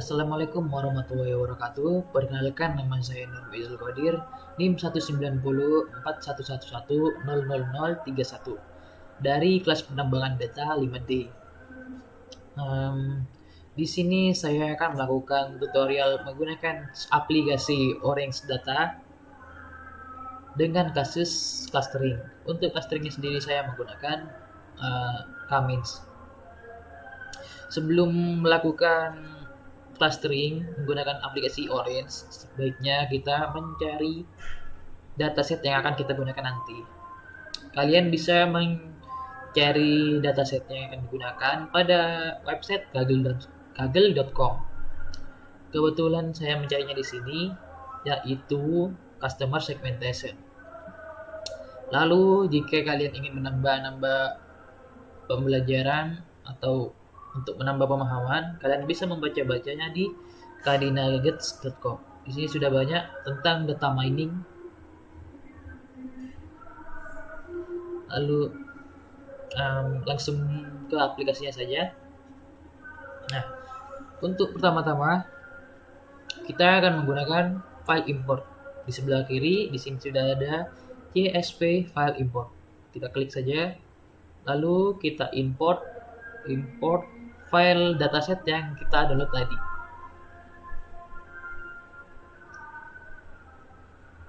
Assalamualaikum warahmatullahi wabarakatuh. Perkenalkan, nama saya Nur Izul Qadir, NIM 1904111000031 dari kelas penambangan data 5D. Em, di sini saya akan melakukan tutorial menggunakan aplikasi Orange Data dengan kasus clustering. Untuk clusteringnya sendiri saya menggunakan Kamins. Sebelum melakukan clustering menggunakan aplikasi Orange, sebaiknya kita mencari dataset yang akan kita gunakan nanti. Kalian bisa mencari dataset yang akan digunakan pada website kaggle.com. Kebetulan saya mencarinya di sini, yaitu customer segmentation. Lalu jika kalian ingin menambah pembelajaran atau untuk menambah pemahaman, kalian bisa membaca-bacanya di kadinagets.com. Di sini sudah banyak tentang data mining. Lalu langsung ke aplikasinya saja. Nah, untuk pertama-tama kita akan menggunakan file import. Di sebelah kiri di sini sudah ada CSV file import. Kita klik saja. Lalu kita import file dataset yang kita download tadi.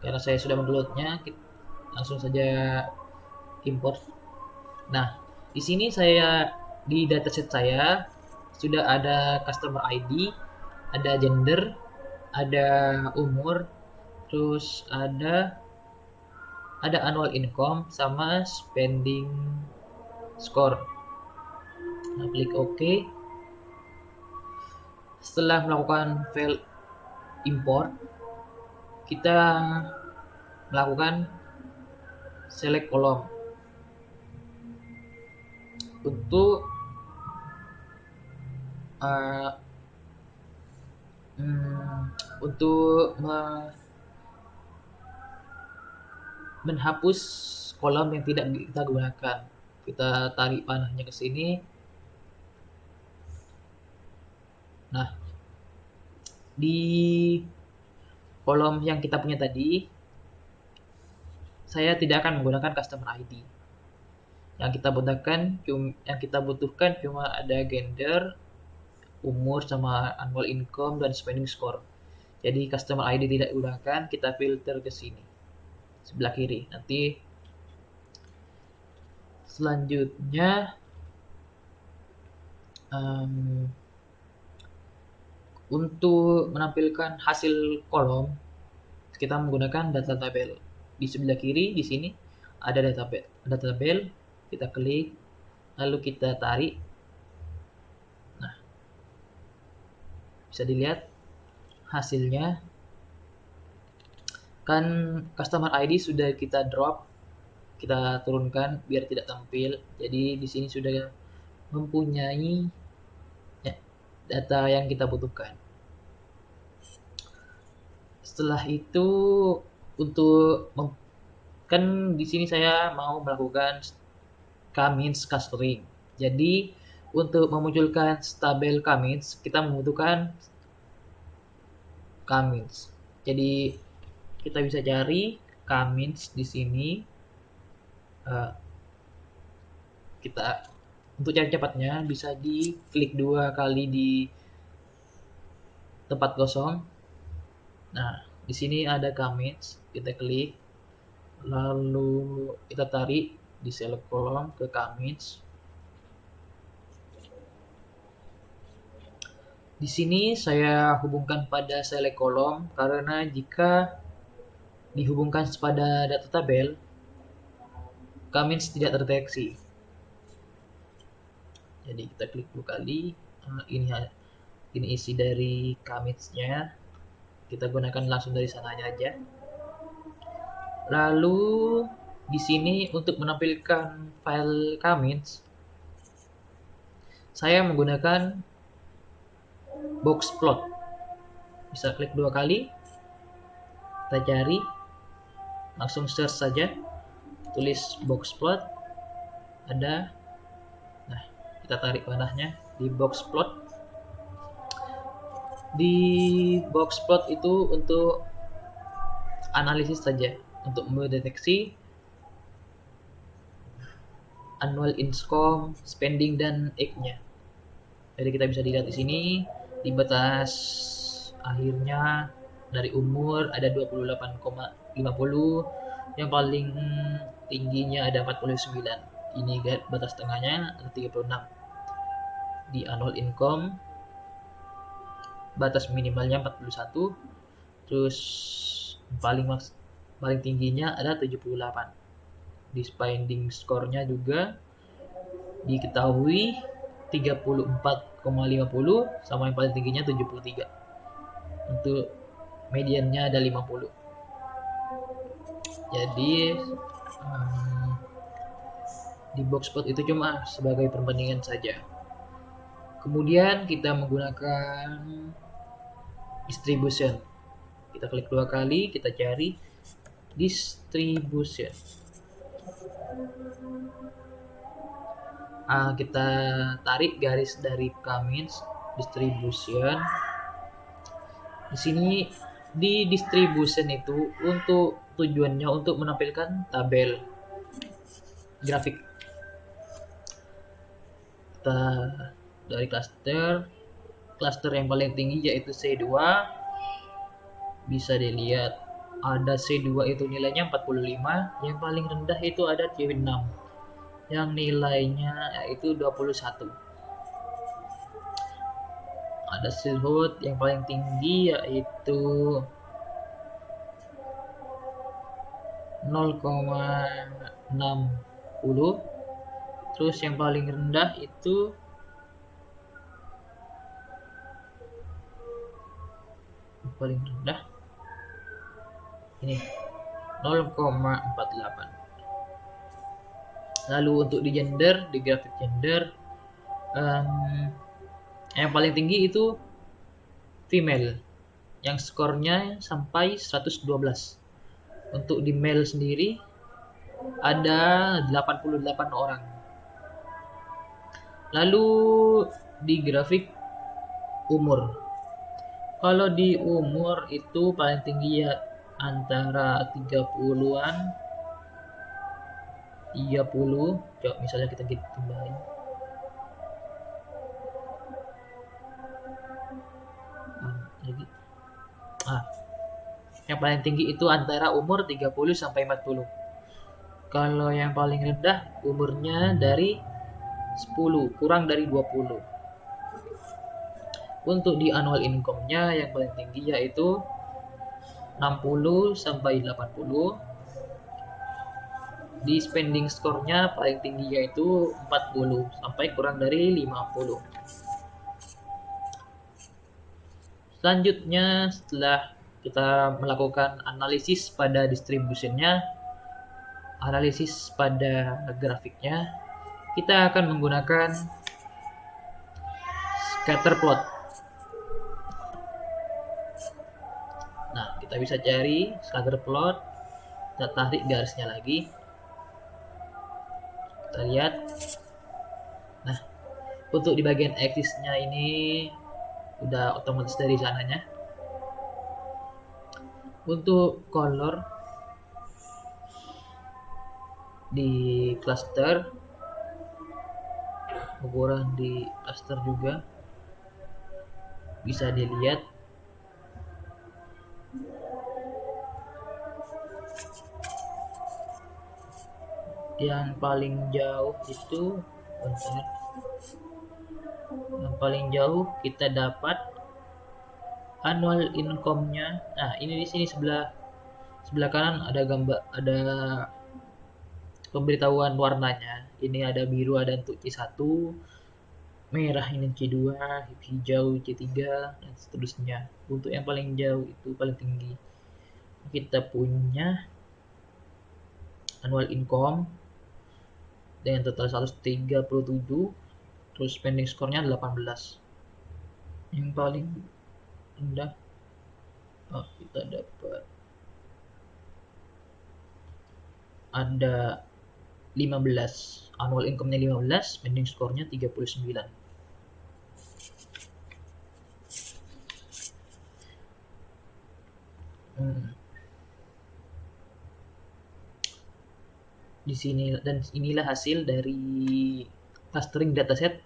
Karena saya sudah mendownloadnya, langsung saja import. Nah, di sini di dataset saya sudah ada customer ID, ada gender, ada umur, terus ada annual income sama spending score. Nah, klik OK. Setelah melakukan file import, kita melakukan select kolom untuk menghapus kolom yang tidak kita gunakan. Kita tarik panahnya ke sini. Nah, di kolom yang kita punya tadi, saya tidak akan menggunakan customer ID. Yang kita butuhkan cuma ada gender, umur sama annual income dan spending score. Jadi customer ID tidak digunakan, kita filter ke sini sebelah kiri. Nanti selanjutnya untuk menampilkan hasil kolom, kita menggunakan data tabel. Di sebelah kiri di sini ada data tabel, kita klik, lalu kita tarik. Nah, bisa dilihat hasilnya. Kan customer ID sudah kita drop, kita turunkan biar tidak tampil. Jadi di sini sudah mempunyai data yang kita butuhkan. Setelah itu kan di sini saya mau melakukan Kamins clustering. Jadi untuk memunculkan tabel Kamins kita membutuhkan Kamins. Jadi kita bisa cari Kamins di sini. Kita untuk cari cepatnya bisa diklik 2 kali di tempat kosong. Nah, di sini ada Kamins, kita klik, lalu kita tarik di select kolom ke Kamins. Di sini saya hubungkan pada select kolom karena jika dihubungkan pada data tabel, Kamins tidak terdeteksi. Jadi kita klik 2 kali. Ini isi dari Kaminsnya. Kita gunakan langsung dari sananya aja. Lalu di sini untuk menampilkan file Kamins, saya menggunakan box plot. Bisa klik 2 kali, kita cari, langsung search saja, tulis box plot, ada. Nah, kita tarik panahnya di box plot. Di box plot itu untuk analisis saja, untuk mendeteksi annual income, spending, dan egg-nya. Jadi kita bisa dilihat di sini di batas akhirnya dari umur ada 28,50, yang paling tingginya ada 49. Ini batas tengahnya ada 36. Di annual income batas minimalnya 41, terus paling tingginya ada 78. Di spending score-nya juga diketahui 34,50 sama yang paling tingginya 73. Untuk mediannya ada 50. Jadi di box plot itu cuma sebagai perbandingan saja. Kemudian kita menggunakan distribution. Kita klik 2 kali, kita cari distribution. Kita tarik garis dari Cummins distribution. Di sini di distribution itu untuk tujuannya untuk menampilkan tabel grafik. Kita dari cluster yang paling tinggi yaitu C2, bisa dilihat ada C2 itu nilainya 45, yang paling rendah itu ada C6 yang nilainya yaitu 21. Ada Silhouette yang paling tinggi yaitu 0,60, terus yang paling rendah itu ini 0,48. Lalu untuk di gender, di grafik gender, yang paling tinggi itu female yang skornya sampai 112. Untuk di male sendiri ada 88 orang. Lalu di grafik umur, kalau di umur itu paling tinggi ya antara 30-an, 30. Coba misalnya kita tambahin yang paling tinggi itu antara umur 30 sampai 40. Kalau yang paling rendah umurnya dari 10 kurang dari 20. Untuk di annual income-nya yang paling tinggi yaitu 60 sampai 80. Di spending score-nya paling tinggi yaitu 40 sampai kurang dari 50. Selanjutnya, setelah kita melakukan analisis pada distribution-nya, analisis pada grafiknya, kita akan menggunakan scatter plot. Nah, kita bisa cari scatter plot, kita tarik garisnya lagi, kita lihat. Nah, untuk di bagian axis-nya ini udah otomatis dari sananya. Untuk color di cluster, ukuran di cluster juga bisa dilihat. Yang paling jauh itu yang paling jauh kita dapat annual income-nya. Nah, ini di sini sebelah kanan ada gambar, ada pemberitahuan warnanya. Ini ada biru ada untuk C1, merah ini C2, hijau C3, dan seterusnya. Untuk yang paling jauh itu paling tinggi kita punya annual income dengan total 137, terus spending score-nya 18. Yang paling rendah kita dapat ada 15, annual income-nya 15, spending score-nya 39. Hmm. Di sini dan inilah hasil dari clustering dataset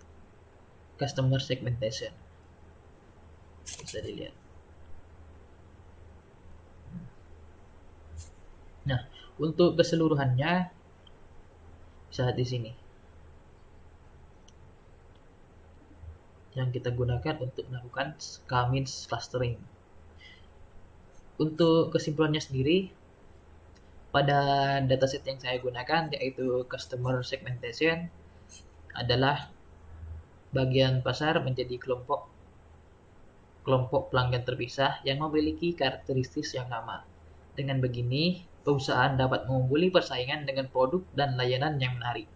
customer segmentation. Bisa dilihat. Nah, untuk keseluruhannya bisa di sini yang kita gunakan untuk melakukan K-means clustering. Untuk kesimpulannya sendiri, pada dataset yang saya gunakan yaitu customer segmentation adalah bagian pasar menjadi kelompok kelompok pelanggan terpisah yang memiliki karakteristik yang sama. Dengan begini, perusahaan dapat mengungguli persaingan dengan produk dan layanan yang menarik.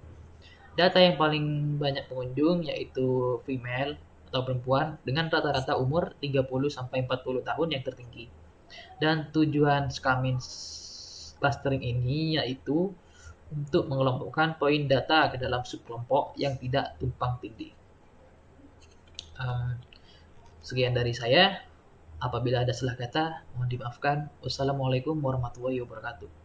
Data yang paling banyak pengunjung yaitu female atau perempuan dengan rata-rata umur 30-40 tahun yang tertinggi. Dan tujuan Skamin clustering ini yaitu untuk mengelompokkan poin data ke dalam subkelompok yang tidak tumpang tindih. Sekian dari saya. Apabila ada salah kata, mohon dimaafkan. Wassalamualaikum warahmatullahi wabarakatuh.